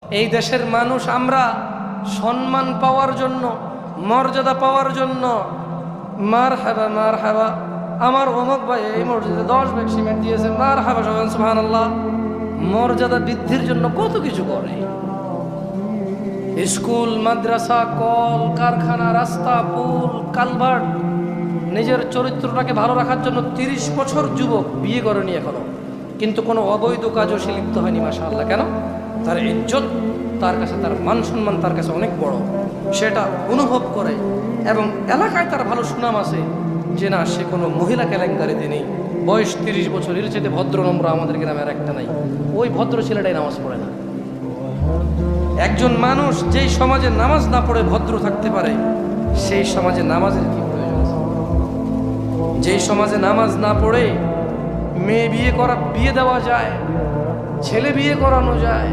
এই দেশের মানুষ আমরা সম্মান পাওয়ার জন্য, মর্যাদা পাওয়ার জন্য মারহাবা মারহাবা, আমার অমুক ভাই এই মসজিদে 10 ব্যাগ সিমেন্ট দিয়েছে, মারহাবা সবাই সুবহানাল্লাহ, মর্যাদা বৃদ্ধির জন্য কত কিছু করে। স্কুল, মাদ্রাসা, কল কারখানা, রাস্তা, পুল, কালভার্ট, নিজের চরিত্রটাকে ভালো রাখার জন্য 30 বছর যুবক বিয়ে করেনি এখনো, কিন্তু কোনো অবৈধ কাজও সে লিপ্ত হয়নি। মাশাআল্লাহ। কেন? তার ইজ্জত, তার কাছে তার মান সম্মান তার কাছে অনেক বড়, সেটা অনুভব করে এবং এলাকায় তার ভালো সুনাম আছে যে না, সে কোনো মহিলা কেলেঙ্কারিতে নেই। বয়স 30 বছর, এর চেয়ে ভদ্র নম্র আমাদের গ্রামের একটা নাই। ওই ভদ্র ছেলেটাই নামাজ পড়ে না। একজন মানুষ যেই সমাজে নামাজ না পড়ে ভদ্র থাকতে পারে, সেই সমাজে নামাজের কি প্রয়োজন আছে? যেই সমাজে নামাজ না পড়ে মেয়ে বিয়ে দেওয়া যায়, ছেলে বিয়ে করানো যায়,